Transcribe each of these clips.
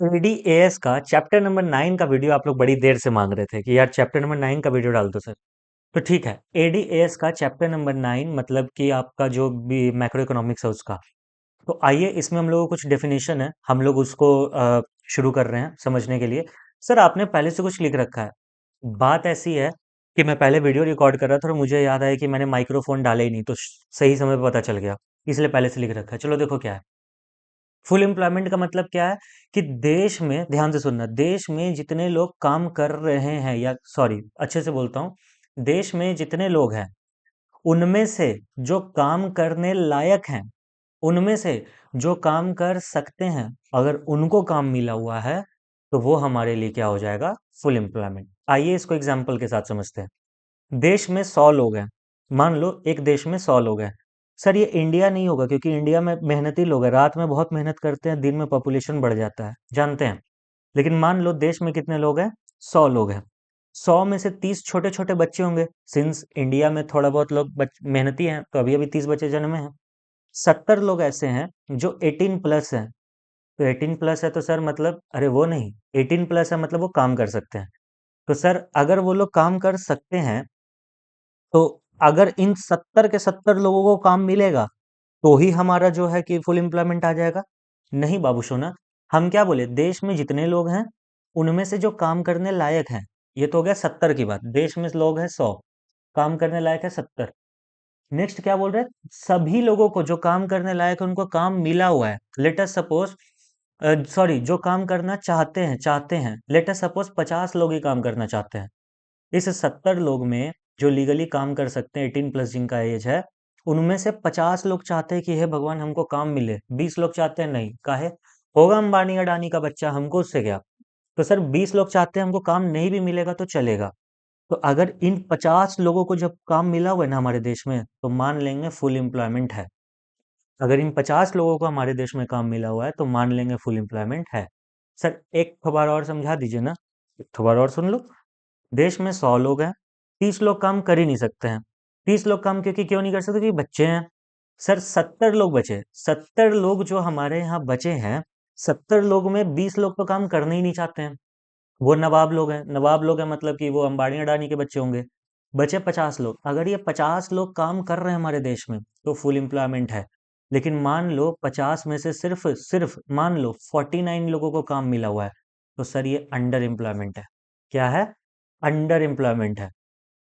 ADAS का chapter number 9 का video आप लोग बड़ी देर से मांग रहे थे कि यार चैप्टर नंबर 9 का वीडियो डाल दो सर। तो ठीक है, एडीएएस का चैप्टर नंबर 9 मतलब कि आपका जो भी मैक्रो इकोनॉमिक्स है उसका। तो आइए इसमें हम लोगों को कुछ डेफिनेशन है, हम लोग उसको शुरू कर रहे हैं समझने के लिए। सर आपने पहले से कुछ लिख रखा है। बात ऐसी है कि मैं पहले वीडियो रिकॉर्ड कर रहा था और मुझे याद आया कि मैंने माइक्रोफोन डाले ही नहीं, तो सही समय पे पता चल गया, इसलिए पहले से लिख रखा है। चलो देखो क्या है। फुल एम्प्लॉयमेंट का मतलब क्या है कि देश में, ध्यान से सुनना, देश में जितने लोग काम कर रहे हैं, या सॉरी अच्छे से बोलता हूँ, देश में जितने लोग हैं उनमें से जो काम करने लायक हैं, उनमें से जो काम कर सकते हैं, अगर उनको काम मिला हुआ है तो वो हमारे लिए क्या हो जाएगा, फुल एम्प्लॉयमेंट। आइए इसको एग्जाम्पल के साथ समझते हैं। देश में 100 लोग हैं, मान लो एक देश में 100 लोग हैं। सर ये इंडिया नहीं होगा क्योंकि इंडिया में मेहनती लोग हैं, रात में बहुत मेहनत करते हैं, दिन में पॉपुलेशन बढ़ जाता है, जानते हैं। लेकिन मान लो देश में कितने लोग हैं, 100 लोग हैं। 100 में से 30 छोटे छोटे बच्चे होंगे, सिंस इंडिया में थोड़ा बहुत लोग मेहनती हैं तो अभी अभी 30 बच्चे जन्मे हैं। 70 लोग ऐसे हैं जो 18 प्लस हैं। तो 18 प्लस है तो सर मतलब, अरे वो नहीं, 18 प्लस है मतलब वो काम कर सकते हैं। तो सर अगर वो लोग काम कर सकते हैं, तो अगर इन 70 के 70 लोगों को काम मिलेगा तो ही हमारा जो है कि फुल एम्प्लॉयमेंट आ जाएगा। नहीं बाबू सोना, हम क्या बोले, देश में जितने लोग हैं उनमें से जो काम करने लायक हैं, ये तो हो गया 70 की बात, देश में लोग हैं 100, काम करने लायक है 70। नेक्स्ट क्या बोल रहे हैं, सभी लोगों को जो काम करने लायक है उनको काम मिला हुआ है। लेट अस सपोज, सॉरी, जो काम करना चाहते हैं लेट अस सपोज 50 लोग ही काम करना चाहते हैं। इस 70 लोग में जो लीगली काम कर सकते हैं, 18 प्लस जिनका एज है, उनमें से 50 लोग चाहते हैं कि हे भगवान हमको काम मिले, 20 लोग चाहते हैं नहीं, काहे, होगा अंबानी अडानी का बच्चा, हमको उससे क्या। तो सर 20 लोग चाहते हैं हमको काम नहीं भी मिलेगा तो चलेगा। तो अगर इन 50 लोगों को जब काम मिला हुआ है ना हमारे देश में, तो मान लेंगे फुल एम्प्लॉयमेंट है। अगर इन 50 लोगों को हमारे देश में काम मिला हुआ है तो मान लेंगे फुल एम्प्लॉयमेंट है। सर एक बार और समझा दीजिए ना, एक बार और सुन लो। देश में 100 लोग हैं, 30 लोग काम कर ही नहीं सकते हैं। 30 लोग काम क्योंकि क्यों नहीं कर सकते, क्योंकि बच्चे हैं। सर 70 लोग बचे, 70 लोग जो हमारे यहाँ बचे हैं, 70 लोग में 20 लोग तो काम करना ही नहीं चाहते हैं, वो नवाब लोग हैं। नवाब लोग हैं मतलब कि वो अंबानी अडानी के बच्चे होंगे। बचे 50 लोग, अगर ये 50 लोग काम कर रहे हैं हमारे देश में तो फुल एम्प्लॉयमेंट है। लेकिन मान लो 50 में से सिर्फ सिर्फ मान लो 49 लोगों को काम मिला हुआ है, तो सर ये अंडर एम्प्लॉयमेंट है। क्या है, अंडर एम्प्लॉयमेंट है।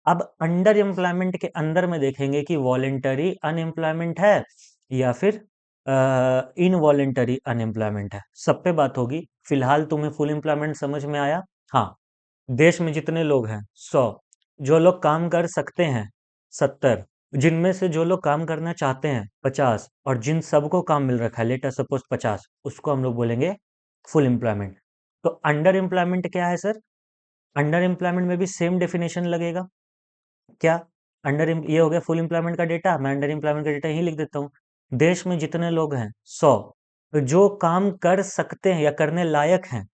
अब अंडर एम्प्लॉयमेंट के अंदर में देखेंगे कि वॉलेंटरी अनएम्प्लॉयमेंट है या फिर इनवॉलेंटरी अनएम्प्लॉयमेंट है, सब पे बात होगी। फिलहाल तुम्हें फुल एम्प्लॉयमेंट समझ में आया। हाँ, देश में जितने लोग हैं 100, जो लोग काम कर सकते हैं 70, जिनमें से जो लोग काम करना चाहते हैं 50, और जिन सबको काम मिल रखा है लेट अस सपोज 50, उसको हम लोग बोलेंगे फुल एम्प्लॉयमेंट। तो अंडर एम्प्लॉयमेंट क्या है सर, अंडर एम्प्लॉयमेंट में भी सेम डेफिनेशन लगेगा। क्या, ये हो गया फुल एम्प्लॉयमेंट का डेटा, मैं अंडर एम्प्लॉयमेंट का डेटा यही लिख देता हूँ। देश में जितने लोग हैं 100, तो जो काम कर सकते हैं या करने लायक हैं,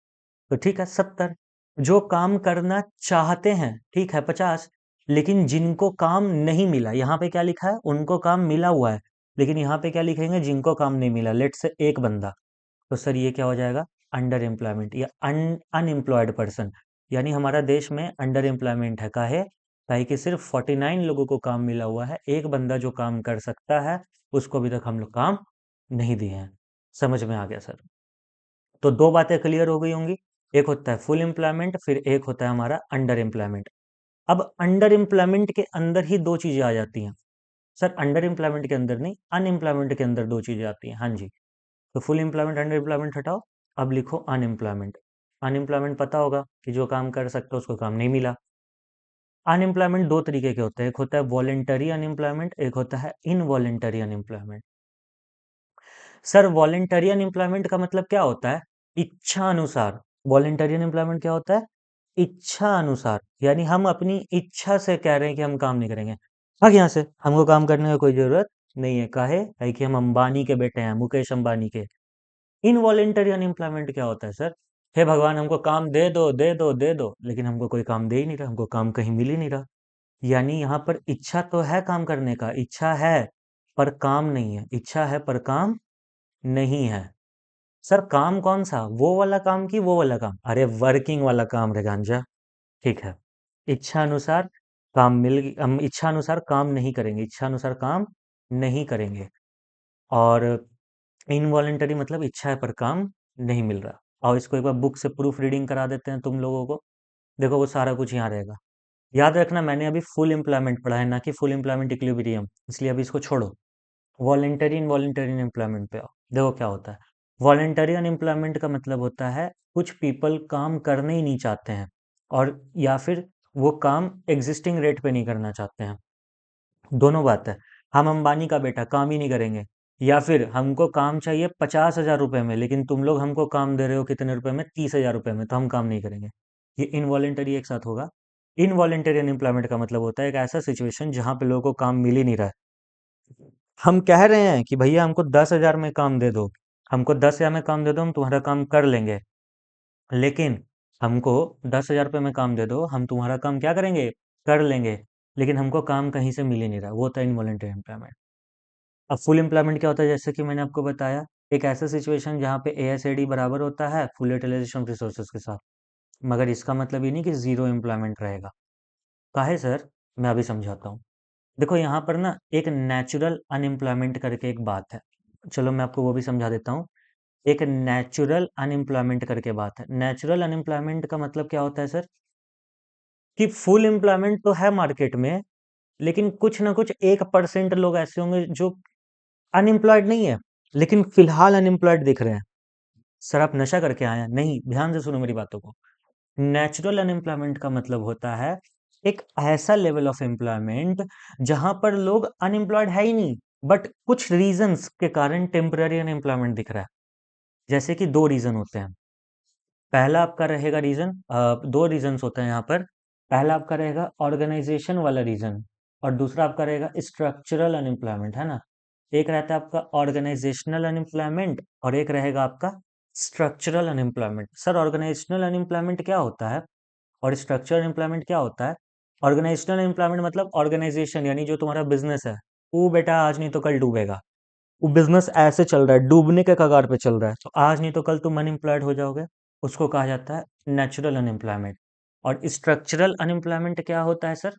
तो ठीक है 70। जो काम करना चाहते हैं, ठीक है 50। लेकिन जिनको काम नहीं मिला, यहाँ पे क्या लिखा है, उनको काम मिला हुआ है, लेकिन यहाँ पे क्या लिखेंगे, जिनको काम नहीं मिला, लेट से एक बंदा। तो सर ये क्या हो जाएगा, अंडर एम्प्लॉयमेंट या अनएम्प्लॉयड पर्सन। यानी हमारा देश में अंडर एम्प्लॉयमेंट है, काहे, काहे कि सिर्फ 49 लोगों को काम मिला हुआ है, एक बंदा जो काम कर सकता है उसको अभी तक हम लोग काम नहीं दिए हैं। समझ में आ गया सर। तो दो बातें क्लियर हो गई होंगी, एक होता है फुल एम्प्लॉयमेंट, फिर एक होता है हमारा अंडर एम्प्लॉयमेंट। अब अंडर एम्प्लॉयमेंट के अंदर ही दो चीजें आ जाती हैं। सर अंडर एम्प्लॉयमेंट के अंदर नहीं, अनएम्प्लॉयमेंट के अंदर दो चीजें आती हैं, हाँ जी। तो फुल एम्प्लॉयमेंट अंडर एम्प्लॉयमेंट हटाओ, अब लिखो अनएम्प्लॉयमेंट। अनएम्प्लॉयमेंट पता होगा कि जो काम कर सकता है उसको काम नहीं मिला। अनएम्प्लॉयमेंट दो तरीके के होते हैं, एक होता है वॉलेंटरी अनएम्प्लॉयमेंट, एक होता है involuntary unemployment. Sir voluntary unemployment का मतलब क्या होता है, इच्छा अनुसार। वॉलेंटरी अनएम्प्लॉयमेंट क्या होता है, इच्छा अनुसार, यानी हम अपनी इच्छा से कह रहे हैं कि हम काम नहीं करेंगे, भाग यहाँ से, हमको काम करने की कोई जरूरत नहीं है, काहे है कि हम अंबानी के बेटे हैं, मुकेश अंबानी के। इनवॉलेंटरी अनएम्प्लॉयमेंट क्या होता है सर, हे भगवान हमको काम दे दो दे दो दे दो, लेकिन हमको कोई काम दे ही नहीं रहा, हमको काम कहीं मिल ही नहीं रहा। यानी यहाँ पर इच्छा तो है काम करने का, इच्छा है पर काम नहीं है, इच्छा है पर काम नहीं है। सर काम कौन सा, वो वाला काम की वो वाला काम? अरे वर्किंग वाला काम रे गांजा। ठीक है। इच्छा अनुसार काम हम इच्छा अनुसार काम नहीं करेंगे, इच्छा अनुसार काम नहीं करेंगे। और इनवॉलेंटरी मतलब इच्छा है पर काम नहीं मिल रहा। और इसको एक बार बुक से प्रूफ रीडिंग करा देते हैं तुम लोगों को। देखो वो सारा कुछ यहाँ रहेगा। याद रखना मैंने अभी फुल एम्प्लॉयमेंट पढ़ा है, ना कि फुल एम्प्लॉयमेंट इक्विलिब्रियम, इसलिए अभी इसको छोड़ो। वॉलेंटरी इनवॉलेंटरी एम्प्लॉयमेंट पे आओ। देखो क्या होता है। वॉलेंटरी अनएम्प्लॉयमेंट का मतलब होता है कुछ पीपल काम करने ही नहीं चाहते हैं, और या फिर वो काम एग्जिस्टिंग रेट पे नहीं करना चाहते हैं। दोनों बात है। हम अंबानी का बेटा काम ही नहीं करेंगे, या फिर हमको काम चाहिए 50,000 रुपए में, लेकिन तुम लोग हमको काम दे रहे हो कितने रुपए में, 30,000 रुपए में, तो हम काम नहीं करेंगे। ये इनवॉलेंटरी एक साथ होगा। इनवॉलेंटरी अनएम्प्लॉयमेंट का मतलब होता है एक ऐसा सिचुएशन जहां पे लोगों को काम मिल ही नहीं रहा है। हम कह रहे हैं कि भैया हमको 10,000 में काम दे दो, हमको 10,000 में काम दे दो, हम तुम्हारा काम कर लेंगे। लेकिन हमको 10,000 रुपये में काम दे दो, हम तुम्हारा काम क्या करेंगे, कर लेंगे। लेकिन हमको काम कहीं से मिल ही नहीं रहा, वो होता है इनवॉलेंटरी एम्प्लॉयमेंट। अब फुल एम्प्लॉयमेंट क्या होता है, जैसे कि मैंने आपको बताया, एक ऐसा सिचुएशन जहाँ पे ASAD बराबर होता है फुल यूटिलाइजेशन ऑफ रिसोर्सेज के साथ। मगर इसका मतलब ये नहीं कि जीरो एम्प्लॉयमेंट रहेगा। काहे सर? मैं अभी समझाता हूँ। देखो यहाँ पर ना एक नेचुरल अनएम्प्लॉयमेंट करके एक बात है। चलो मैं आपको वो भी समझा देता हूँ। एक नेचुरल अनएम्प्लॉयमेंट करके बात है। नेचुरल अनएम्प्लॉयमेंट का मतलब क्या होता है सर, कि फुल एम्प्लॉयमेंट तो है मार्केट में, लेकिन कुछ ना कुछ 1% लोग ऐसे होंगे जो अनएम्प्लॉयड नहीं है, लेकिन फिलहाल अनएम्प्लॉयड दिख रहे हैं। सर आप नशा करके आए हैं? नहीं, ध्यान से सुनो मेरी बातों को। नेचुरल अनएम्प्लॉयमेंट का मतलब होता है एक ऐसा लेवल ऑफ एम्प्लॉयमेंट जहां पर लोग अनएम्प्लॉयड है ही नहीं, बट कुछ रीजंस के कारण टेम्पररी अनएम्प्लॉयमेंट दिख रहा है। जैसे कि दो रीजन होते हैं। पहला आपका रहेगा रीजन, दो रीजंस होते हैं यहाँ पर। पहला आपका रहेगा ऑर्गेनाइजेशन वाला रीजन, और दूसरा आपका रहेगा स्ट्रक्चरल अनएम्प्लॉयमेंट, है ना। एक रहता है आपका ऑर्गेनाइजेशनल अनएम्प्लॉयमेंट, और एक रहेगा आपका structural unemployment. Sir organisational unemployment क्या होता है और स्ट्रक्चरल एम्प्लॉयमेंट क्या होता है? ऑर्गेनाइजेशनल एम्प्लॉयमेंट मतलब ऑर्गेनाइजेशन, यानी जो तुम्हारा बिजनेस है, वो बेटा आज नहीं तो कल डूबेगा। वो बिजनेस ऐसे चल रहा है, डूबने के कगार पे चल रहा है, तो आज नहीं तो कल तुम अनएम्प्लॉयड हो जाओगे। उसको कहा जाता है नेचुरल अनएम्प्लॉयमेंट। और स्ट्रक्चरल अनएम्प्लॉयमेंट क्या होता है सर?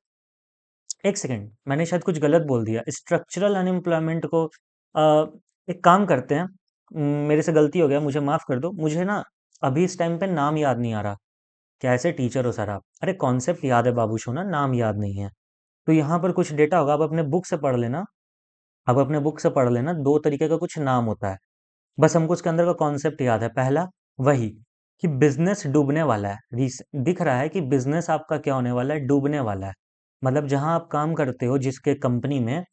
एक सेकेंड, मैंने शायद कुछ गलत बोल दिया। स्ट्रक्चरल अनएम्प्लॉयमेंट को एक काम करते हैं, मेरे से गलती हो गया, मुझे माफ कर दो। मुझे ना अभी इस टाइम पे नाम याद नहीं आ रहा। कैसे टीचर हो सर आप? अरे कॉन्सेप्ट याद है बाबू सोना, नाम याद नहीं है। तो यहाँ पर कुछ डेटा होगा, आप अपने बुक से पढ़ लेना। आप अपने बुक से पढ़ लेना, दो तरीके का कुछ नाम होता है। बस हमको उसके अंदर का कॉन्सेप्ट याद है। पहला वही कि बिजनेस डूबने वाला है, दिख रहा है कि बिजनेस आपका क्या होने वाला है, डूबने वाला है। मतलब जहां आप काम करते हो जिसके कंपनी में,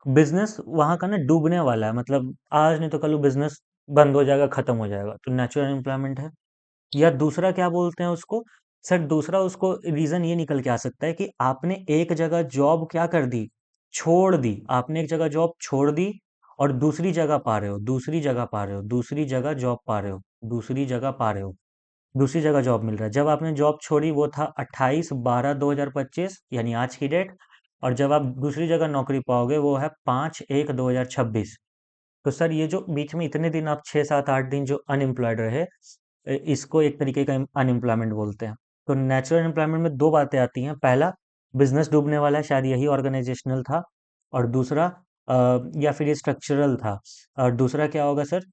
बिजनेस वहां का ना डूबने वाला है, मतलब आज नहीं तो कल बिजनेस बंद हो जाएगा, खत्म हो जाएगा, तो नेचुरल एम्प्लॉयमेंट है। या दूसरा क्या बोलते हैं उसको? सर दूसरा उसको रीजन ये निकल के आ सकता है कि आपने एक जगह जॉब क्या कर दी, छोड़ दी। आपने एक जगह जॉब छोड़ दी और दूसरी जगह पा रहे हो, दूसरी जगह पा रहे हो, दूसरी जगह जॉब पा रहे हो, दूसरी जगह पा रहे हो, दूसरी जगह जॉब मिल रहा है। जब आपने जॉब छोड़ी वो था 28/12/2025, यानी आज की डेट। और जब आप दूसरी जगह नौकरी पाओगे वो है 5/1/2026। तो सर ये जो बीच में इतने दिन आप 6 7 8 दिन जो अनएम्प्लॉयड रहे, इसको एक तरीके का अनएम्प्लॉयमेंट बोलते हैं। तो नेचुरल एम्प्लॉयमेंट में दो बातें आती हैं। पहला, बिजनेस डूबने वाला है, शायद यही ऑर्गेनाइजेशनल था। और दूसरा या फिर ये स्ट्रक्चरल था। और दूसरा क्या होगा सर,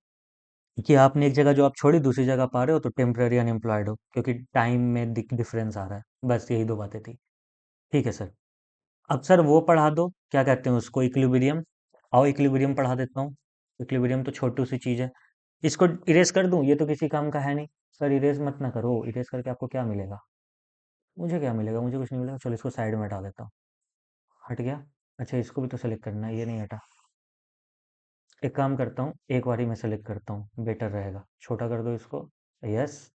कि आपने एक जगह जॉब छोड़ी दूसरी जगह पा रहे हो, तो टेम्पररी अनएम्प्लॉयड हो, क्योंकि टाइम में डिफरेंस आ रहा है। बस यही दो बातें थी। ठीक है सर। अब सर वो पढ़ा दो, क्या कहते हैं उसको, इक्विलिब्रियम। आओ इक्विलिब्रियम पढ़ा देता हूँ। इक्विलिब्रियम तो छोटी सी चीज़ है। इसको इरेज कर दूं, ये तो किसी काम का है नहीं। सर इरेज मत ना करो, इरेज करके आपको क्या मिलेगा? मुझे क्या मिलेगा? मुझे कुछ नहीं मिलेगा। चलो इसको साइड में हटा देता हूँ। हट गया। अच्छा इसको भी तो सेलेक्ट करना है, ये नहीं हटा। एक काम करता हूँ, एक बारी में सेलेक्ट करता हूँ, बेटर रहेगा। छोटा कर दो इसको। यस।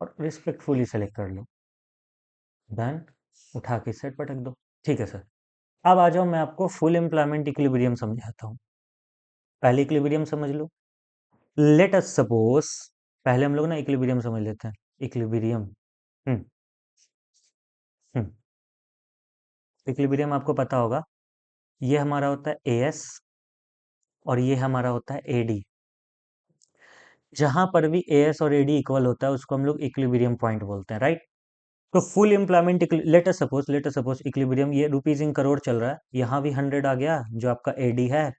और रिस्पेक्टफुली सेलेक्ट कर लो। डन। उठा के सेट पटक दो। ठीक है सर। अब आ जाओ, मैं आपको फुल एम्प्लॉयमेंट इक्विलिब्रियम समझाता हूँ। पहले इक्विलिब्रियम समझ लो। लेट अस सपोज, पहले हम लोग ना इक्विलिब्रियम समझ लेते हैं। इक्विलिब्रियम। हम्म। हम्म। इक्विलिब्रियम आपको पता होगा, ये हमारा होता है AS और ये हमारा होता है AD। जहां पर भी एएस और एडी इक्वल होता है उसको हम लोग इक्विलिब्रियम पॉइंट बोलते हैं, राइट। तो full employment, let us suppose equilibrium ये रुपीज इन करोड़ चल रहा है, यहाँ भी 100 आ गया जो आपका एडी है,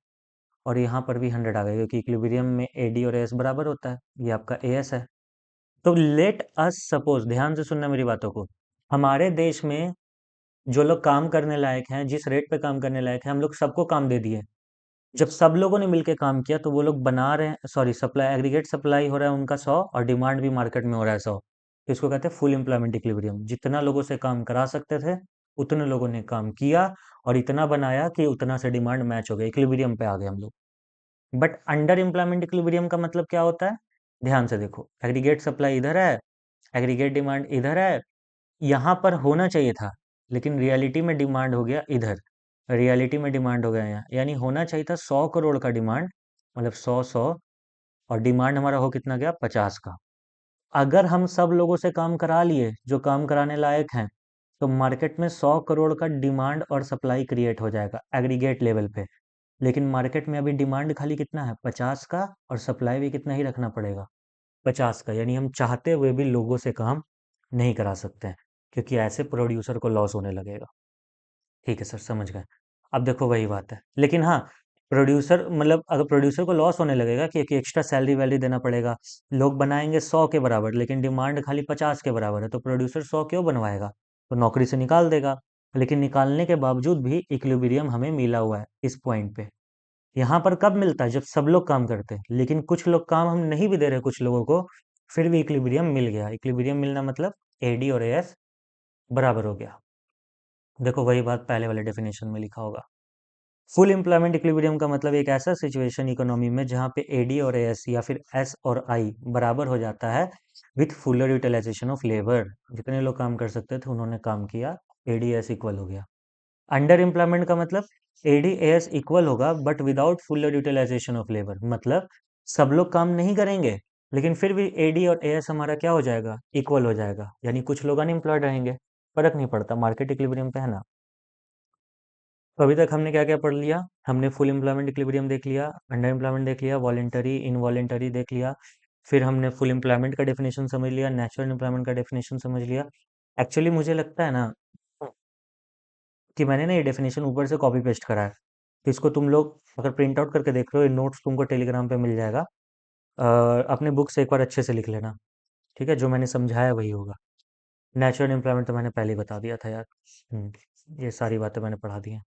और यहाँ पर भी 100 आ गया क्योंकि इक्विलिब्रियम में एडी और एस बराबर होता है, ये आपका एएस है। तो लेट अस सपोज, ध्यान से सुनना मेरी बातों को, हमारे देश में जो लोग काम करने लायक हैं, जिस रेट पे काम करने लायक हैं, हम लोग सबको काम दे दिए। जब सब लोगों ने मिलकर काम किया तो वो लोग बना रहे हैं, सॉरी, सप्लाई, एग्रीगेट सप्लाई हो रहा है उनका 100 और डिमांड भी मार्केट में हो रहा है 100, तो इसको कहते हैं फुल एम्प्लॉयमेंट इक्विलिब्रियम। जितना लोगों से काम करा सकते थे उतने लोगों ने काम किया और इतना बनाया कि उतना से डिमांड मैच हो गया, इक्विलिब्रियम पे आ गए हम लोग। बट अंडर एम्प्लॉयमेंट इक्विलिब्रियम का मतलब क्या होता है? ध्यान से देखो, एग्रीगेट सप्लाई इधर है, एग्रीगेट डिमांड इधर है, यहाँ पर होना चाहिए था, लेकिन रियलिटी में डिमांड हो गया इधर, रियलिटी में डिमांड हो गया यहाँ, यानी होना चाहिए था 100 करोड़ का डिमांड, मतलब 100 और डिमांड हमारा हो कितना गया 50 का। अगर हम सब लोगों से काम करा लिए जो काम कराने लायक हैं, तो मार्केट में 100 करोड़ का डिमांड और सप्लाई क्रिएट हो जाएगा एग्रीगेट लेवल पे। लेकिन मार्केट में अभी डिमांड खाली कितना है 50 का, और सप्लाई भी कितना ही रखना पड़ेगा 50 का, यानी हम चाहते हुए भी लोगों से काम नहीं करा सकते हैं, क्योंकि ऐसे प्रोड्यूसर को लॉस होने लगेगा। ठीक है सर, समझ गए। अब देखो वही बात है, लेकिन हाँ, प्रोड्यूसर मतलब अगर प्रोड्यूसर को लॉस होने लगेगा कि एक्स्ट्रा सैलरी वैलरी देना पड़ेगा, लोग बनाएंगे 100 के बराबर लेकिन डिमांड खाली 50 के बराबर है, तो प्रोड्यूसर 100 क्यों बनवाएगा, तो नौकरी से निकाल देगा। लेकिन निकालने के बावजूद भी इक्विलिब्रियम हमें मिला हुआ है इस पॉइंट पे। यहाँ पर कब मिलता है? जब सब लोग काम करते हैं, लेकिन कुछ लोग काम हम नहीं भी दे रहे कुछ लोगों को, फिर भी इक्विलिब्रियम मिल गया। इक्विलिब्रियम मिलना मतलब एडी और एएस बराबर हो गया। देखो वही बात पहले वाले डेफिनेशन में लिखा होगा। फुल एम्प्लॉयमेंट इक्विलिब्रियम का मतलब एक ऐसा सिचुएशन इकोनॉमी में जहाँ पे एडी और एस या फिर एस और आई बराबर हो जाता है with fuller utilisation of labour. जितने लोग काम कर सकते थे उन्होंने काम किया, एडी एस इक्वल हो गया। अंडर एम्प्लॉयमेंट का मतलब एडी एस इक्वल होगा but without fuller utilisation of labour, मतलब सब लोग काम नहीं करेंगे लेकिन फिर भी एडी और एएस हमारा क्या हो जाएगा, इक्वल हो जाएगा, यानी कुछ लोग अनएम्प्लॉयड रहेंगे, फर्क नहीं पड़ता, मार्केट इक्विलिब्रियम पे है ना। तो अभी तक हमने क्या क्या पढ़ लिया? हमने फुल एम्प्लॉयमेंट इक्विलिब्रियम देख लिया, अंडर एम्प्लॉयमेंट देख लिया, वॉलेंटरी इनवॉलेंटरी देख लिया, फिर हमने फुल एम्प्लॉयमेंट का डेफिनेशन समझ लिया, नेचुरल एम्प्लॉयमेंट का डेफिनेशन समझ लिया। एक्चुअली मुझे लगता है ना कि मैंने ना ये डेफिनेशन ऊपर से कॉपी पेस्ट करा है, तो इसको तुम लोग अगर प्रिंट आउट करके देख रहे हो, ये नोट्स तुमको टेलीग्राम पे मिल जाएगा। अपने बुक से एक बार अच्छे से लिख लेना, ठीक है? जो मैंने समझाया वही होगा। नेचुरल एम्प्लॉयमेंट तो मैंने पहले ही बता दिया था यार। ये सारी बातें मैंने पढ़ा दी हैं।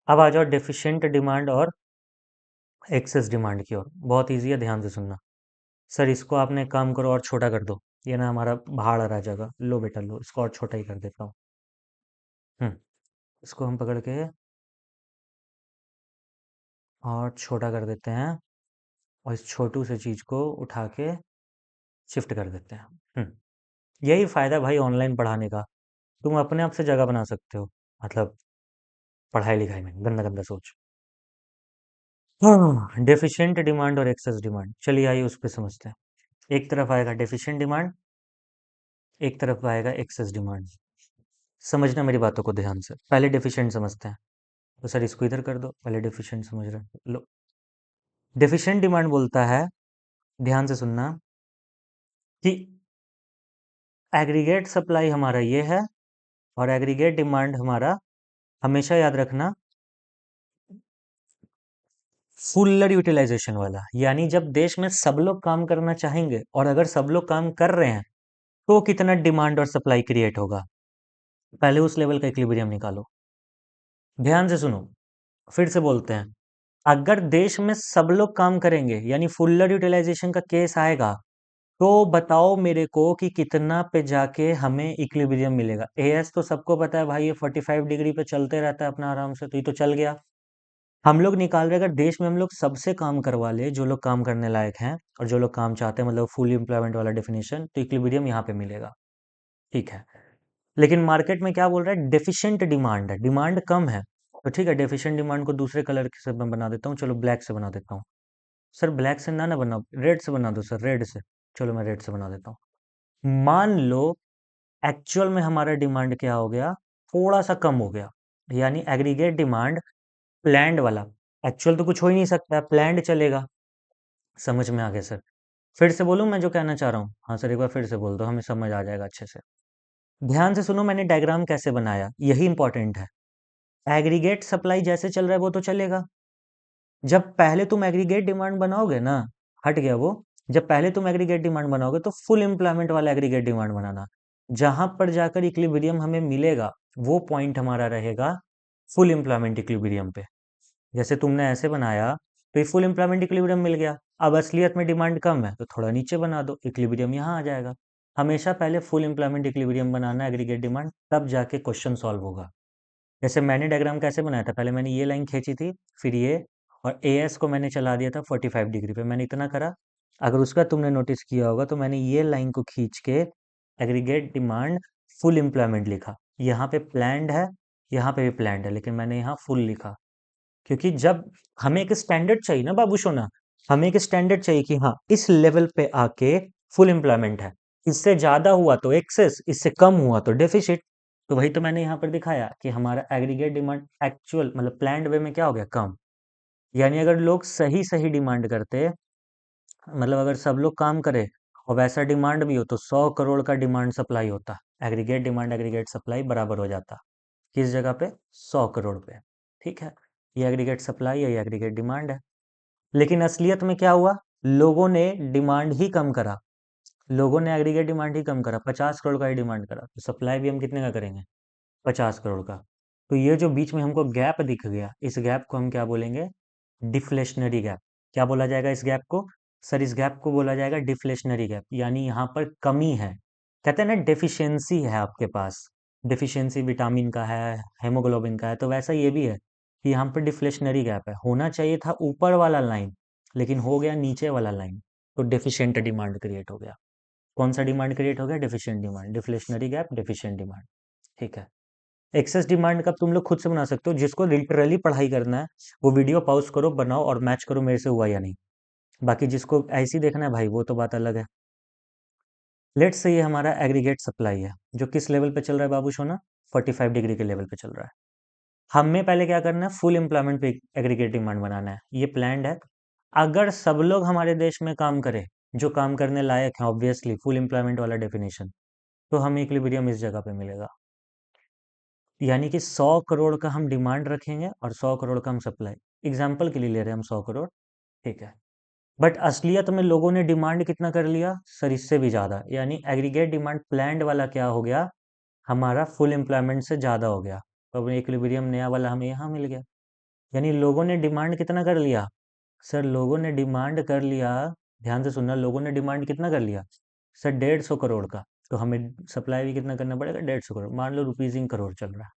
अब आ जाओ डेफिशिएंट डिमांड और एक्सेस डिमांड की ओर। बहुत ईजी है, ध्यान से सुनना। सर इसको आपने एक काम करो और छोटा कर दो, ये ना हमारा भाड़ आ जाएगा। लो बेटा लो, इसको और छोटा ही कर देता हूँ। हम्म इसको हम पकड़ के और छोटा कर देते हैं, और इस छोटू से चीज़ को उठा के शिफ्ट कर देते हैं। यही फ़ायदा भाई ऑनलाइन पढ़ाने का, तुम अपने आप से जगह बना सकते हो, मतलब पढ़ाई लिखाई में गंदा गंदा सोच। हाँ, डेफिशिएंट डिमांड और एक्सेस डिमांड, चलिए आइए उस पर समझते हैं। एक तरफ आएगा डेफिशिएंट डिमांड, एक तरफ आएगा एक्सेस डिमांड। समझना मेरी बातों को ध्यान से, पहले डेफिशिएंट समझते हैं। तो सर इसको इधर कर दो, पहले डेफिशिएंट समझ रहे हैं लो। डेफिशिएंट डिमांड बोलता है, ध्यान से सुनना, कि एग्रीगेट सप्लाई हमारा ये है और एग्रीगेट डिमांड हमारा, हमेशा याद रखना, फुलर यूटिलाइजेशन वाला, यानी जब देश में सब लोग काम करना चाहेंगे और अगर सब लोग काम कर रहे हैं तो कितना डिमांड और सप्लाई क्रिएट होगा, पहले उस लेवल का इक्विलिब्रियम निकालो। ध्यान से सुनो, फिर से बोलते हैं, अगर देश में सब लोग काम करेंगे यानी फुलर यूटिलाइजेशन का केस आएगा, तो बताओ मेरे को कि कितना पे जाके हमें इक्विलिब्रियम मिलेगा। एएस तो सबको पता है भाई, ये 45 डिग्री पे चलते रहता है अपना आराम से, तो ये तो चल गया। हम लोग निकाल रहे, अगर देश में हम लोग सबसे काम करवा ले जो लोग काम करने लायक हैं और जो लोग काम चाहते हैं, मतलब फुल एम्प्लॉयमेंट वाला डेफिनेशन, तो इक्विलिब्रियम यहाँ पे मिलेगा। ठीक है, लेकिन मार्केट में क्या बोल रहा है, डेफिशिएंट डिमांड है, डिमांड कम है। तो ठीक है, डेफिशिएंट डिमांड को दूसरे कलर से मैं बना देता हूँ, चलो ब्लैक से बना देता हूँ। सर ब्लैक से ना बनाओ, रेड से बना दो सर, रेड से। चलो मैं रेड से बना देता हूँ। मान लो एक्चुअल में हमारा डिमांड क्या हो गया, थोड़ा सा कम हो गया, यानी एग्रीगेट डिमांड प्लैंड वाला, एक्चुअल तो कुछ हो ही नहीं सकता, प्लैंड चलेगा। समझ में आ गया सर? फिर से बोलूँ मैं जो कहना चाह रहा हूँ? हाँ सर, एक बार फिर से बोल दो, हमें समझ आ जाएगा अच्छे से। ध्यान से सुनो, मैंने डायग्राम कैसे बनाया, यही इंपॉर्टेंट है। एग्रीगेट सप्लाई जैसे चल रहा है वो तो चलेगा। जब पहले तुम एग्रीगेट डिमांड बनाओगे ना, हट गया वो। जब पहले तुम एग्रीगेट डिमांड बनाओगे तो फुल एम्प्लॉयमेंट वाला एग्रीगेट डिमांड बनाना। जहां पर जाकर इक्विलिब्रियम हमें मिलेगा, वो पॉइंट हमारा रहेगा फुल एम्प्लॉयमेंट इक्विलिब्रियम पे। जैसे तुमने ऐसे बनाया तो ये फुल एम्प्लॉयमेंट इक्विलिब्रियम मिल गया। अब असलियत में डिमांड कम है तो थोड़ा नीचे बना दो, इक्विलिब्रियम यहाँ आ जाएगा। हमेशा पहले फुल एम्प्लॉयमेंट इक्विलिब्रियम बनाना एग्रीगेट डिमांड, तब जाके क्वेश्चन सॉल्व होगा। जैसे मैंने डायग्राम कैसे बनाया था, पहले मैंने ये लाइन खींची थी, फिर ये, और ए एस को मैंने चला दिया था 45 डिग्री पे, मैंने इतना करा। अगर उसका तुमने नोटिस किया होगा तो मैंने ये लाइन को खींच के एग्रीगेट डिमांड फुल एम्प्लॉयमेंट लिखा। यहाँ पे प्लैंड है, यहाँ पे भी प्लैंड है, लेकिन मैंने यहाँ फुल लिखा। क्योंकि जब हमें एक स्टैंडर्ड चाहिए ना बाबू सोना, हमें एक स्टैंडर्ड चाहिए कि हाँ इस लेवल पे आके फुल एम्प्लॉयमेंट है। इससे ज्यादा हुआ तो एक्सेस, इससे कम हुआ तो डेफिसिट। तो वही तो मैंने यहाँ पर दिखाया कि हमारा एग्रीगेट डिमांड एक्चुअल मतलब प्लान्ड वे में क्या हो गया, कम। यानी अगर लोग सही सही डिमांड करते, मतलब अगर सब लोग काम करे और वैसा डिमांड भी हो, तो 100 करोड़ का डिमांड सप्लाई होता, एग्रीगेट डिमांड एग्रीगेट सप्लाई बराबर हो जाता। किस जगह पे? 100 करोड़ पे। ठीक है, ये एग्रीगेट सप्लाई है, ये एग्रीगेट डिमांड है। लेकिन असलियत में क्या हुआ, लोगों ने डिमांड ही कम करा। लोगों ने एग्रीगेट डिमांड ही कम करा, 50 करोड़ का ही डिमांड करा, तो सप्लाई भी हम कितने का करेंगे? 50 करोड़ का। तो ये जो बीच में हमको गैप दिख गया, इस गैप को हम क्या बोलेंगे? Deflationary gap. क्या बोला जाएगा इस गैप को? सर इस गैप को बोला जाएगा डिफ्लेशनरी गैप, यानी यहाँ पर कमी है। कहते हैं ना डेफिशिएंसी है आपके पास, डेफिशिएंसी विटामिन का है, हेमोग्लोबिन का है, तो वैसा ये भी है कि यहाँ पर डिफ्लेशनरी गैप है। होना चाहिए था ऊपर वाला लाइन, लेकिन हो गया नीचे वाला लाइन, तो डेफिशिएंट डिमांड क्रिएट हो गया। कौन सा डिमांड क्रिएट हो गया? Deficient demand, deflationary gap, deficient demand. ठीक है, एक्सेस डिमांड का तुम लोग खुद से बना सकते हो, जिसको लिटरली पढ़ाई करना है वो वीडियो पॉज करो, बनाओ और मैच करो मेरे से हुआ या नहीं। बाकी जिसको ऐसे ही देखना है भाई, वो तो बात अलग है। लेट्स से ये हमारा एग्रीगेट सप्लाई है, जो किस लेवल पे चल रहा है बाबू सोना? 45 डिग्री के लेवल पे चल रहा है। हमें पहले क्या करना है? फुल एम्प्लॉयमेंट पे एग्रीगेट डिमांड बनाना है, ये प्लान्ड है। अगर सब लोग हमारे देश में काम करें जो काम करने लायक है, ऑब्वियसली फुल एम्प्लॉयमेंट वाला डेफिनेशन, तो हमें इक्विलिब्रियम इस जगह पे मिलेगा। यानी कि 100 करोड़ का हम डिमांड रखेंगे और 100 करोड़ का हम सप्लाई। एग्जाम्पल के लिए ले रहे हैं हम 100 करोड़, ठीक है। बट असलियत में लोगों ने डिमांड कितना कर लिया? सर इससे भी ज़्यादा, यानी एग्रीगेट डिमांड प्लान्ड वाला क्या हो गया? हमारा फुल एम्प्लॉयमेंट से ज़्यादा हो गया। तो अब इक्विलिब्रियम नया वाला हमें यहाँ मिल गया। यानी लोगों ने डिमांड कितना कर लिया? सर लोगों ने डिमांड कर लिया, ध्यान से सुनना, लोगों ने डिमांड कितना कर लिया? सर 150 करोड़ का। तो हमें सप्लाई भी कितना करना पड़ेगा? 150 करोड़। मान लो रुपीज इन करोड़ चल रहा है।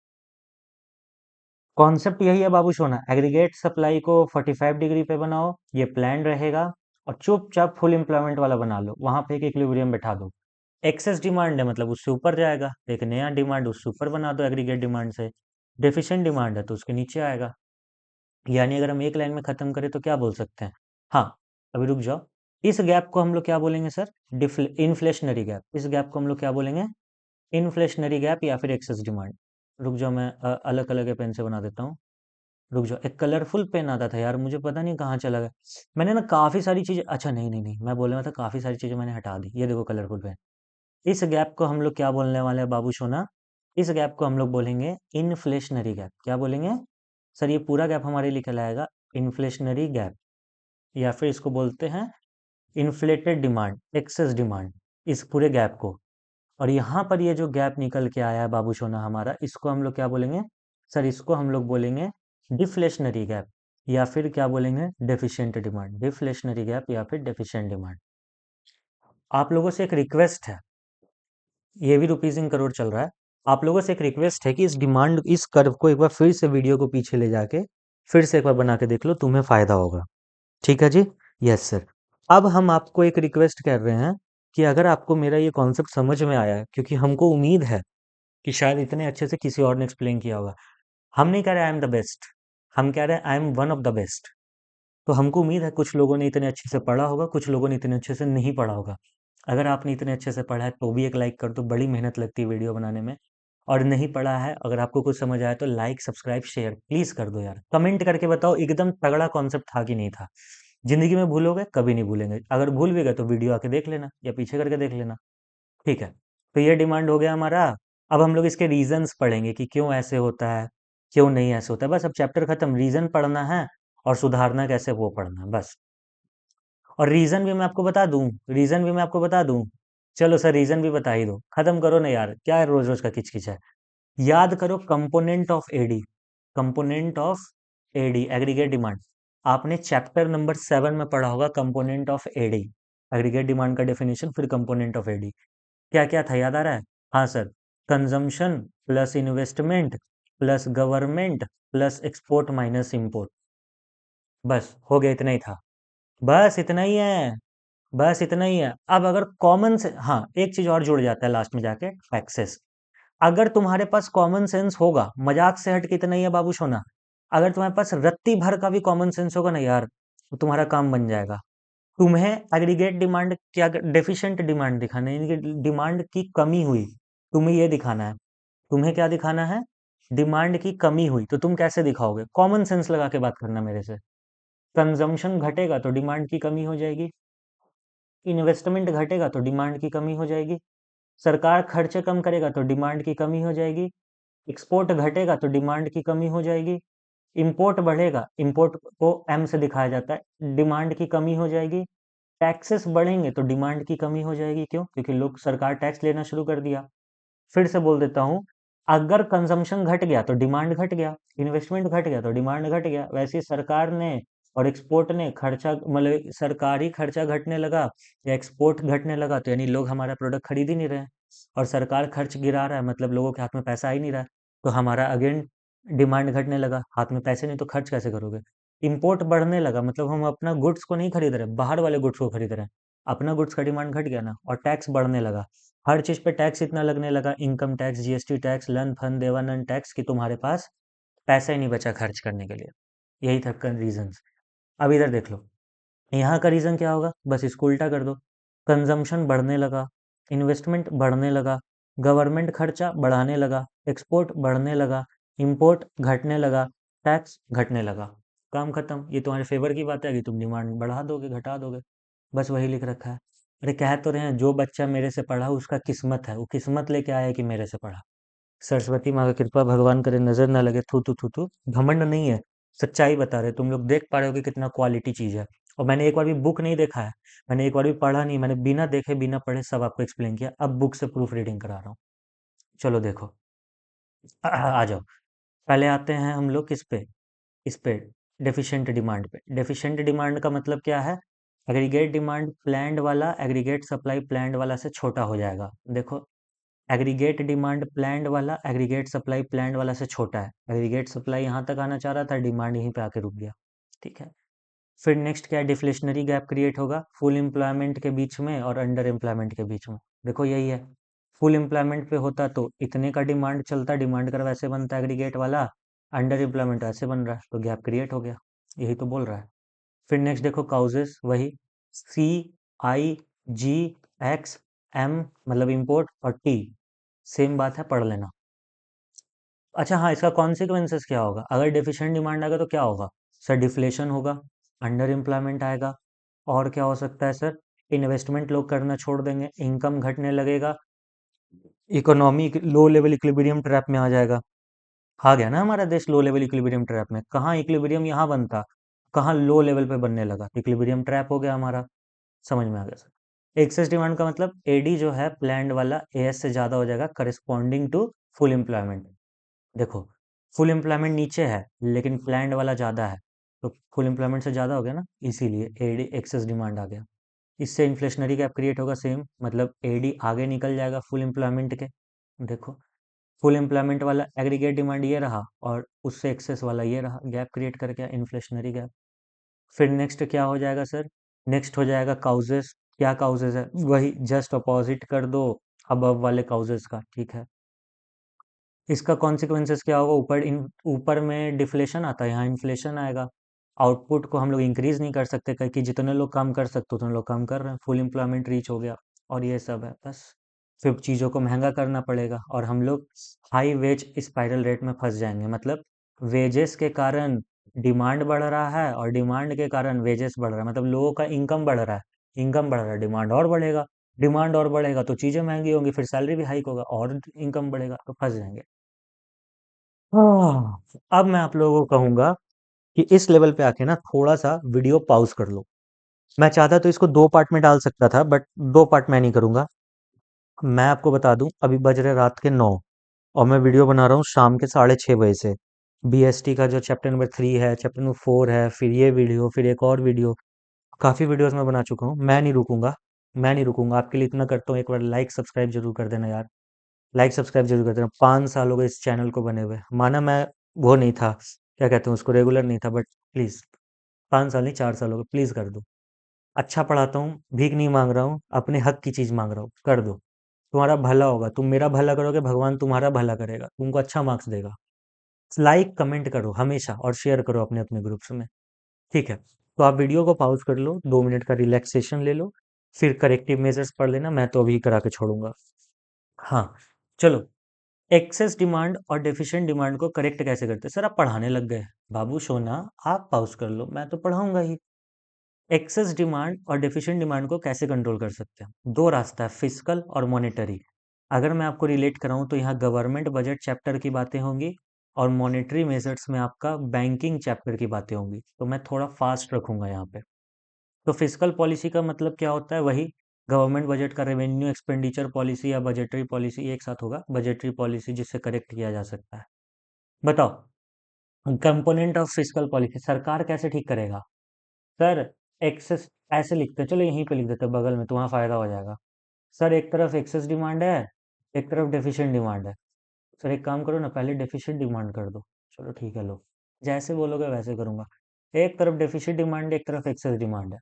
कॉन्सेप्ट यही है बाबू सोना, एग्रीगेट सप्लाई को 45 डिग्री पे बनाओ, ये प्लान रहेगा, और चुपचाप फुल एम्प्लॉयमेंट वाला बना लो, वहां पे एक इक्विलिब्रियम बैठा दो। एक्सेस डिमांड है मतलब उससे ऊपर जाएगा, एक नया डिमांड उससे ऊपर बना दो एग्रीगेट डिमांड से। डेफिशिएंट डिमांड है तो उसके नीचे आएगा। यानी अगर हम एक लाइन में खत्म करें तो क्या बोल सकते हैं? हाँ, अभी रुक जाओ। इस गैप को हम लोग क्या बोलेंगे सर? Inflationary gap. इस गैप को हम लोग क्या बोलेंगे? इन्फ्लेशनरी गैप या फिर एक्सेस डिमांड। रुक जाओ, मैं अलग अलग पेन से बना देता हूँ। रुक जाओ, एक कलरफुल पेन आता था यार, मुझे पता नहीं कहाँ चला गया। मैंने ना काफ़ी सारी चीज़ें, अच्छा नहीं नहीं नहीं, मैं बोल रहा था काफ़ी सारी चीज़ें मैंने हटा दी। ये देखो कलरफुल पेन। इस गैप को हम लोग क्या बोलने वाले हैं बाबू सोना? इस गैप को हम लोग बोलेंगे इन्फ्लेशनरी गैप। क्या बोलेंगे? सर ये पूरा गैप हमारे लिए कहलाएगा इन्फ्लेशनरी गैप, या फिर इसको बोलते हैं इन्फ्लेटेड डिमांड, एक्सेस डिमांड, इस पूरे गैप को। और यहाँ पर ये जो गैप निकल के आया है बाबू सोना हमारा, इसको हम लोग क्या बोलेंगे? सर इसको हम लोग बोलेंगे डिफ्लेशनरी गैप, या फिर क्या बोलेंगे? Deficient demand. डिफ्लेशनरी गैप या फिर डेफिशिएंट डिमांड। आप लोगों से एक रिक्वेस्ट है, ये भी रुपीज इन करोड़ चल रहा है। आप लोगों से एक रिक्वेस्ट है कि इस डिमांड, इस कर्व को एक बार फिर से वीडियो को पीछे ले जाके फिर से एक बार बना के देख लो, तुम्हें फायदा होगा। ठीक है जी? Yes sir. अब हम आपको एक रिक्वेस्ट कर रहे हैं कि अगर आपको मेरा ये कॉन्सेप्ट समझ में आया है, क्योंकि हमको उम्मीद है कि शायद इतने अच्छे से किसी और ने एक्सप्लेन किया होगा। हम नहीं कह रहे आई एम द बेस्ट, हम कह रहे हैं I am one of the best. तो हमको उम्मीद है कुछ लोगों ने इतने अच्छे से पढ़ा होगा, कुछ लोगों ने इतने अच्छे से नहीं पढ़ा होगा। अगर आपने इतने अच्छे से पढ़ा है तो भी एक लाइक कर दो, बड़ी मेहनत लगती है वीडियो बनाने में। और नहीं पढ़ा है, अगर आपको कुछ समझ आया तो लाइक सब्सक्राइब शेयर प्लीज कर दो यार। कमेंट करके बताओ एकदम तगड़ा कॉन्सेप्ट था कि नहीं था। जिंदगी में भूलोगे कभी नहीं भूलेंगे, अगर भूल भी गए तो वीडियो आके देख लेना या पीछे करके देख लेना। ठीक है, तो ये डिमांड हो गया हमारा। अब हम लोग इसके रीजंस पढ़ेंगे कि क्यों ऐसे होता है, क्यों नहीं ऐसे होता है। बस अब चैप्टर खत्म, रीजन पढ़ना है और सुधारना कैसे वो पढ़ना है बस। और रीजन भी मैं आपको बता दूं, रीजन भी मैं आपको बता दूं। चलो सर रीजन भी बता ही दो, खत्म करो ना यार, क्या रोज रोज का किचकिच है। याद करो component of AD, component of AD aggregate demand. आपने चैप्टर नंबर 7 में पढ़ा होगा component of AD, aggregate demand का डेफिनेशन, फिर कंपोनेंट ऑफ एडी क्या क्या था, याद आ रहा है? हाँ sir, consumption plus investment plus government plus export minus import. बस हो गया, इतना ही था। बस इतना ही है, बस इतना ही है। अब अगर कॉमन से, हाँ एक चीज और जुड़ जाता है लास्ट में जाके, टैक्सेस। अगर तुम्हारे पास कॉमन सेंस होगा, मजाक से हट के इतना ही है बाबू सोना, अगर तुम्हारे पास रत्ती भर का भी कॉमन सेंस होगा ना यार, तो तुम्हारा काम बन जाएगा। तुम्हें एग्रीगेट डिमांड क्या, डेफिशिएंट डिमांड दिखाना है, यानी कि डिमांड की कमी हुई, तुम्हें ये दिखाना है। तुम्हें क्या दिखाना है? डिमांड की कमी हुई, तो तुम कैसे दिखाओगे? कॉमन सेंस लगा के बात करना मेरे से। कंजम्पशन घटेगा तो डिमांड की कमी हो जाएगी, इन्वेस्टमेंट घटेगा तो डिमांड की कमी हो जाएगी, सरकार खर्चे कम करेगा तो डिमांड की कमी हो जाएगी, एक्सपोर्ट घटेगा तो डिमांड की कमी हो जाएगी, इंपोर्ट बढ़ेगा, इंपोर्ट को एम से दिखाया जाता है, डिमांड की कमी हो जाएगी, टैक्सेस बढ़ेंगे तो डिमांड की कमी हो जाएगी। क्यों? क्योंकि लोग, सरकार टैक्स लेना शुरू कर दिया। फिर से बोल देता हूँ, अगर कंजम्पशन घट गया तो डिमांड घट गया, इन्वेस्टमेंट घट गया तो डिमांड घट गया। वैसे ही सरकार ने और एक्सपोर्ट ने खर्चा, मतलब सरकारी खर्चा घटने लगा या एक्सपोर्ट घटने लगा, तो यानी लोग हमारा प्रोडक्ट खरीद ही नहीं रहे हैं। और सरकार खर्च गिरा रहा है, मतलब लोगों के हाथ में पैसा आ ही नहीं रहा है, तो हमारा अगेन डिमांड घटने लगा। हाथ में पैसे नहीं तो खर्च कैसे करोगे? इंपोर्ट बढ़ने लगा, मतलब हम अपना गुड्स को नहीं खरीद रहे, बाहर वाले गुड्स को खरीद रहे हैं, अपना गुड्स का डिमांड घट गया ना। और टैक्स बढ़ने लगा, हर चीज पे टैक्स इतना लगने लगा, इनकम टैक्स, जीएसटी टैक्स, लन फन देवानंद टैक्स, कि तुम्हारे पास पैसा ही नहीं बचा खर्च करने के लिए। यही था रीजन। अब इधर देख लो, यहाँ का रीजन क्या होगा, बस इसको उल्टा कर दो। कंजम्पशन बढ़ने लगा, इन्वेस्टमेंट बढ़ने लगा, गवर्नमेंट खर्चा बढ़ाने लगा, एक्सपोर्ट बढ़ने लगा, इंपोर्ट घटने लगा, टैक्स घटने लगा। काम खत्म। ये तुम्हारे फेवर की बात है कि तुम डिमांड बढ़ा दोगे घटा दोगे, बस वही लिख रखा है। अरे कह तो रहे हैं, जो बच्चा मेरे से पढ़ा उसका किस्मत है, वो किस्मत लेके आया है कि मेरे से पढ़ा। सरस्वती माँ की कृपा, भगवान करे नजर ना लगे, थू थू थू थू। घमंड नहीं है, सच्चाई बता रहे। तुम लोग देख पा रहे हो कि कितना क्वालिटी चीज है। और मैंने एक बार भी बुक नहीं देखा है, मैंने एक बार भी पढ़ा नहीं, मैंने बिना देखे बिना पढ़े सब आपको एक्सप्लेन किया। अब बुक से प्रूफ रीडिंग करा रहा हूँ। चलो देखो, आ जाओ। पहले आते हैं हम लोग किस पे, इस पे, डेफिशिएंट डिमांड पे। डेफिशिएंट डिमांड का मतलब क्या है? एग्रीगेट डिमांड प्लान्ड वाला एग्रीगेट सप्लाई प्लान्ड वाला से छोटा हो जाएगा। देखो, एग्रीगेट डिमांड प्लान्ड वाला एग्रीगेट सप्लाई प्लान्ड वाला से छोटा है। एग्रीगेट सप्लाई यहाँ तक आना चाह रहा था, डिमांड यहीं पे आके रुक गया। ठीक है, फिर नेक्स्ट क्या है? डिफ्लेशनरी गैप क्रिएट होगा फुल एम्प्लॉयमेंट के बीच में और अंडर एम्प्लॉयमेंट के बीच में। देखो यही है, फुल एम्प्लॉयमेंट पे होता तो इतने का डिमांड चलता, डिमांड कर वैसे बनता एग्रीगेट वाला, अंडर एम्प्लॉयमेंट ऐसे बन रहा है तो गैप क्रिएट हो गया। यही तो बोल रहा है। फिर नेक्स्ट देखो, काउजेस वही, सी, आई, जी, एक्स, एम मतलब इंपोर्ट, और टी सेम बात है, पढ़ लेना। अच्छा हाँ, इसका कॉन्सिक्वेंसेस क्या होगा? अगर डेफिशिएंट डिमांड आएगा तो क्या होगा? सर डिफ्लेशन होगा, अंडर एम्प्लॉयमेंट आएगा, और क्या हो सकता है सर? इन्वेस्टमेंट लोग करना छोड़ देंगे, इनकम घटने लगेगा, economy low level equilibrium trap में आ जाएगा। आ गया ना हमारा देश लो लेवल इक्विलिब्रियम ट्रैप में। कहाँ इक्विलिब्रियम यहाँ बनता, कहाँ लो लेवल पे बनने लगा, इक्विलिब्रियम ट्रैप हो गया हमारा। समझ में आ गया सर? एक्सेस डिमांड का मतलब एडी जो है प्लान्ड वाला एएस से ज़्यादा हो जाएगा करस्पॉन्डिंग टू फुल एम्प्लॉयमेंट। देखो, फुल एम्प्लॉयमेंट नीचे है लेकिन प्लान्ड वाला ज़्यादा है, तो फुल एम्प्लॉयमेंट से ज़्यादा हो गया ना, इसीलिए एडी एक्सेस डिमांड आ गया। इससे इन्फ्लेशनरी गैप क्रिएट होगा सेम, मतलब एडी आगे निकल जाएगा फुल एम्प्लॉयमेंट के। देखो, फुल एम्प्लॉयमेंट वाला एग्रीगेट डिमांड ये रहा और उससे एक्सेस वाला ये रहा, गैप क्रिएट करके इन्फ्लेशनरी गैप। फिर नेक्स्ट क्या हो जाएगा सर? नेक्स्ट हो जाएगा काउजेस। क्या काउजेस है? वही जस्ट अपोजिट कर दो अबव वाले काउजेस का। ठीक है, इसका कॉन्सिक्वेंसेस क्या होगा? ऊपर में डिफ्लेशन आता है, यहाँ इन्फ्लेशन आएगा। आउटपुट को हम लोग इंक्रीज नहीं कर सकते, क्योंकि जितने लोग काम कर सकते उतने लोग काम कर रहे हैं, फुल एम्प्लॉयमेंट रीच हो गया। और ये सब है बस। फिर चीज़ों को महंगा करना पड़ेगा और हम लोग हाई वेज स्पाइरल रेट में फंस जाएंगे, मतलब वेजेस के कारण डिमांड बढ़ रहा है और डिमांड के कारण वेजेस बढ़ रहा है, मतलब लोगों का इनकम बढ़ रहा है, इनकम बढ़ रहा है, डिमांड और बढ़ेगा, डिमांड और बढ़ेगा तो चीज़ें महंगी होंगी, फिर सैलरी भी हाइक होगा और इनकम बढ़ेगा तो फंस जाएंगे। हाँ, अब मैं आप लोगों को कहूंगा कि इस लेवल पे आके ना थोड़ा सा वीडियो पॉज कर लो। मैं चाहता तो इसको 2 पार्ट में डाल सकता था, बट 2 पार्ट मैं नहीं करूंगा। मैं आपको बता दूं, अभी बज रहे रात के 9 और मैं वीडियो बना रहा हूँ शाम के 6:30 बजे से। बीएसटी का जो चैप्टर नंबर 3 है, चैप्टर नंबर 4 है, फिर ये वीडियो, फिर एक और वीडियो, काफ़ी वीडियोस मैं बना चुका हूँ। मैं नहीं रुकूंगा, मैं नहीं रुकूंगा। आपके लिए इतना करता हूँ, एक बार लाइक सब्सक्राइब जरूर कर देना यार। लाइक सब्सक्राइब जरूर कर देना। 5 साल हो गए इस चैनल को बने हुए, माना मैं वो नहीं था, क्या कहते हैं उसको, रेगुलर नहीं था, बट प्लीज़ 5 साल नहीं, 4 साल हो गए, प्लीज़ कर दो। अच्छा पढ़ाता हूँ, भीख नहीं मांग रहा हूँ, अपने हक की चीज़ मांग रहा हूँ, कर दो। तुम्हारा भला होगा, तुम मेरा भला करोगे, भगवान तुम्हारा भला करेगा, तुमको अच्छा मार्क्स देगा। लाइक कमेंट करो हमेशा और शेयर करो अपने अपने ग्रुप्स में। ठीक है, तो आप वीडियो को पॉज कर लो, 2 मिनट का रिलैक्सेशन ले लो, फिर करेक्टिव मेजर्स पढ़ लेना, मैं तो अभी करा के छोड़ूंगा। हाँ, चलो। एक्सेस डिमांड और डेफिशिएंट डिमांड को करेक्ट कैसे करते हैं? सर आप पढ़ाने लग गए, बाबू सोना आप पॉज कर लो, मैं तो पढ़ाऊंगा ही। एक्सेस डिमांड और डेफिशिएंट डिमांड को कैसे कंट्रोल कर सकते हैं? दो रास्ता है, फिजिकल और मॉनेटरी। अगर मैं आपको रिलेट कराऊं तो यहाँ गवर्नमेंट बजट चैप्टर की बातें होंगी और मॉनेटरी मेजर्स में आपका बैंकिंग चैप्टर की बातें होंगी, तो मैं थोड़ा फास्ट रखूंगा यहाँ पे। तो फिजिकल पॉलिसी का मतलब क्या होता है? वही गवर्नमेंट बजट का रेवेन्यू एक्सपेंडिचर पॉलिसी या बजटरी पॉलिसी एक साथ होगा, बजटरी पॉलिसी जिससे करेक्ट किया जा सकता है। बताओ, कंपोनेंट ऑफ फिजिकल पॉलिसी सरकार कैसे ठीक करेगा? सर एक्सेस, ऐसे लिखते हैं, चलो यहीं पे लिख देते हैं बगल में, तुम्हारा फायदा हो जाएगा। सर एक तरफ एक्सेस डिमांड है, एक तरफ डेफिशिएंट डिमांड है। सर एक काम करो ना, पहले डेफिशिएंट डिमांड कर दो। चलो ठीक है, लो जैसे बोलोगे वैसे करूंगा। एक तरफ डेफिशिएंट डिमांड है, एक तरफ एक्सेस डिमांड है।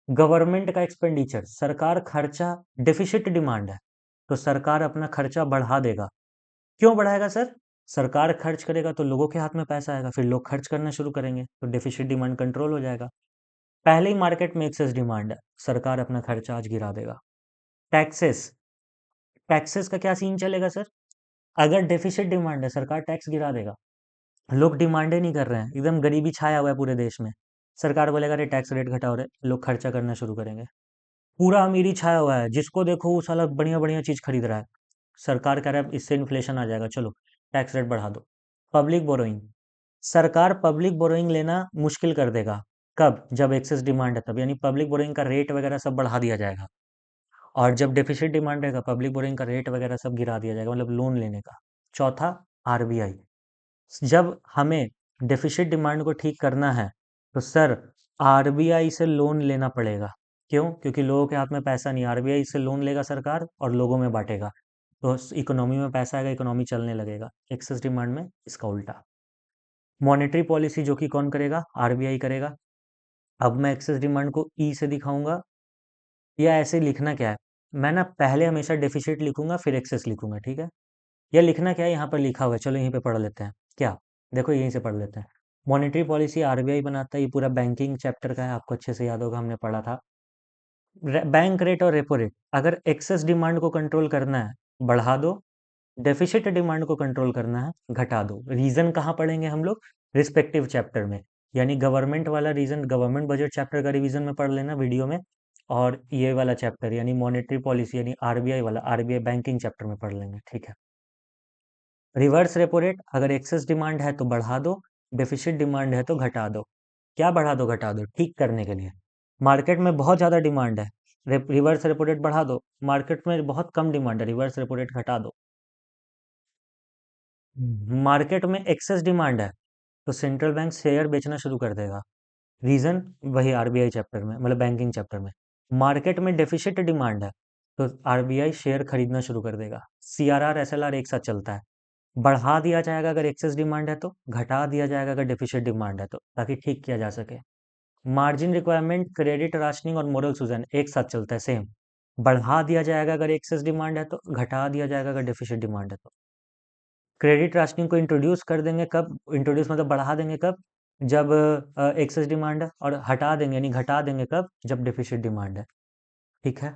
गवर्नमेंट का एक्सपेंडिचर, सरकार खर्चा, डेफिसिट डिमांड है, तो सरकार अपना खर्चा बढ़ा देगा। क्यों बढ़ाएगा सर? सरकार खर्च करेगा तो लोगों के हाथ में पैसा आएगा, फिर लोग खर्च करना शुरू करेंगे तो डेफिसिट डिमांड कंट्रोल हो जाएगा। पहले ही मार्केट में एक्सेस डिमांड है, सरकार अपना खर्चा आज गिरा देगा। टैक्सेस, टैक्सेस का क्या सीन चलेगा सर? अगर डेफिसिट डिमांड है, सरकार टैक्स गिरा देगा। लोग डिमांड ही नहीं कर रहे हैं, एकदम गरीबी छाया हुआ है पूरे देश में। सरकार बोलेगा अरे टैक्स रेट घटाओ रे, लोग खर्चा करना शुरू करेंगे। पूरा अमीरी छाया हुआ है, जिसको देखो वो साला बढ़िया बढ़िया चीज खरीद रहा है। सरकार कह रहा है इससे इन्फ्लेशन आ जाएगा, चलो टैक्स रेट बढ़ा दो। पब्लिक बोरोइंग, सरकार पब्लिक बोरोइंग लेना मुश्किल कर देगा। कब? जब एक्सेस डिमांड है तब, यानी पब्लिक बोरोइंग का रेट वगैरह सब बढ़ा दिया जाएगा। और जब डेफिसिट डिमांड रहेगा, पब्लिक बोरोइंग का रेट वगैरह सब गिरा दिया जाएगा, मतलब लोन लेने का। चौथा, आरबीआई, जब हमें डेफिसिट डिमांड को ठीक करना है तो सर आरबीआई से लोन लेना पड़ेगा। क्यों? क्योंकि लोगों के हाथ में पैसा नहीं, आरबीआई से लोन लेगा सरकार और लोगों में बांटेगा, तो इकोनॉमी में पैसा आएगा, इकोनॉमी चलने लगेगा। एक्सेस डिमांड में इसका उल्टा। मॉनेटरी पॉलिसी जो कि कौन करेगा? आरबीआई करेगा। अब मैं एक्सेस डिमांड को ई से दिखाऊंगा, या ऐसे लिखना क्या है, मैं ना पहले हमेशा डेफिसिट लिखूंगा फिर एक्सेस लिखूंगा, ठीक है? या लिखना क्या है, यहाँ पर लिखा हुआ है, चलो यहीं पे पढ़ लेते हैं। क्या? देखो यहीं से पढ़ लेते हैं। मॉनेटरी पॉलिसी आरबीआई बनाता है, ये पूरा बैंकिंग चैप्टर का है, आपको अच्छे से याद होगा, हमने पढ़ा था। बैंक रेट और रेपो रेट, अगर एक्सेस डिमांड को कंट्रोल करना है बढ़ा दो, डेफिसिट डिमांड को कंट्रोल करना है घटा दो। रीजन कहाँ पढ़ेंगे हम लोग? रिस्पेक्टिव चैप्टर में। यानी गवर्नमेंट वाला रीजन गवर्नमेंट बजट चैप्टर का रिवीजन में पढ़ लेना वीडियो में, और ये वाला चैप्टर यानी मॉनेटरी पॉलिसी यानी आरबीआई वाला, आरबीआई बैंकिंग चैप्टर में पढ़ लेंगे, ठीक है? रिवर्स रेपो रेट, अगर एक्सेस डिमांड है तो बढ़ा दो, डेफिसिट डिमांड है तो घटा दो। क्या बढ़ा दो घटा दो? ठीक करने के लिए। मार्केट में बहुत ज़्यादा डिमांड है, रिवर्स रेपो रेट बढ़ा दो। मार्केट में बहुत कम डिमांड है, रिवर्स रेपो रेट घटा दो। मार्केट में एक्सेस डिमांड है तो सेंट्रल बैंक शेयर बेचना शुरू कर देगा। रीजन वही आरबीआई चैप्टर में, मतलब बैंकिंग चैप्टर में। मार्केट में डेफिसिट डिमांड है तो आरबीआई शेयर खरीदना शुरू कर देगा। सीआरआर एसएलआर एक साथ चलता है। बढ़ा दिया जाएगा अगर एक्सेस डिमांड है तो, घटा दिया जाएगा अगर डेफिसिट डिमांड है तो, ताकि ठीक किया जा सके। मार्जिन रिक्वायरमेंट, क्रेडिट राशनिंग और मोरल सुजन एक साथ चलता है, सेम। बढ़ा दिया जाएगा अगर एक्सेस डिमांड है तो, घटा दिया जाएगा अगर डेफिसिट डिमांड है तो। क्रेडिट राशनिंग को इंट्रोड्यूस कर देंगे कब? इंट्रोड्यूस मतलब बढ़ा देंगे कब? जब एक्सेस डिमांड है, और हटा देंगे यानी घटा देंगे कब? जब डेफिसिट डिमांड है, ठीक है?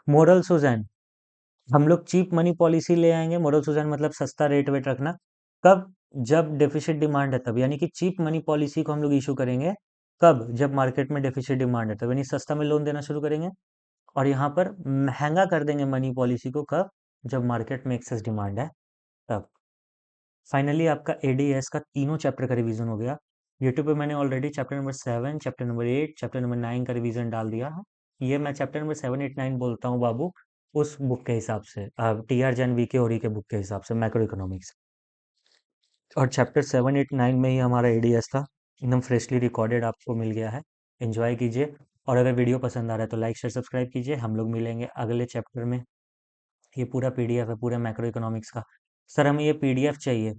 मोरल सुजन, हम लोग चीप मनी पॉलिसी ले आएंगे, मोरल सुजन मतलब सस्ता रेट वेट रखना। कब? जब डेफिसिट डिमांड है तब, यानी कि चीप मनी पॉलिसी को हम लोग इशू करेंगे कब? जब मार्केट में डेफिसिट डिमांड है तब, यानी सस्ता में लोन देना शुरू करेंगे। और यहाँ पर महंगा कर देंगे मनी पॉलिसी को कब? जब मार्केट में एक्सेस डिमांड है तब। फाइनली आपका एडीएस का तीनों चैप्टर का रिवीजन हो गया। यूट्यूब पे मैंने already chapter number 7, chapter number 8, chapter number 9 का रिवीजन डाल दिया है। ये मैं चैप्टर नंबर 7, 8, 9 बोलता हूँ बाबू, उस बुक के हिसाब से, टी आर जैन वी के ओरी के बुक के हिसाब से, मैक्रो इकोनॉमिक्स। और चैप्टर 7, 8, 9 में ही हमारा एडीएस था, एकदम फ्रेशली रिकॉर्डेड आपको मिल गया है। एंजॉय कीजिए, और अगर वीडियो पसंद आ रहा है तो लाइक शेयर सब्सक्राइब कीजिए। हम लोग मिलेंगे अगले चैप्टर में। ये पूरा पीडीएफ है पूरे मैक्रो इकोनॉमिक्स का। सर हमें ये पीडीएफ चाहिए।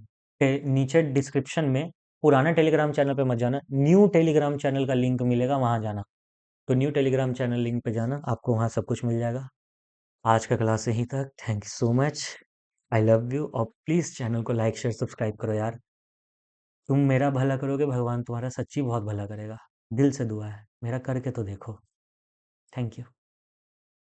नीचे डिस्क्रिप्शन में पुराना टेलीग्राम चैनल पे मत जाना, न्यू टेलीग्राम चैनल का लिंक मिलेगा, वहां जाना। तो न्यू टेलीग्राम चैनल लिंक पे जाना, आपको वहां सब कुछ मिल जाएगा। आज का क्लास यहीं तक। Thank you so much. I love you. और प्लीज़ चैनल को लाइक शेयर सब्सक्राइब करो यार। तुम मेरा भला करोगे, भगवान तुम्हारा सच्ची बहुत भला करेगा। दिल से दुआ है, मेरा करके तो देखो। Thank you.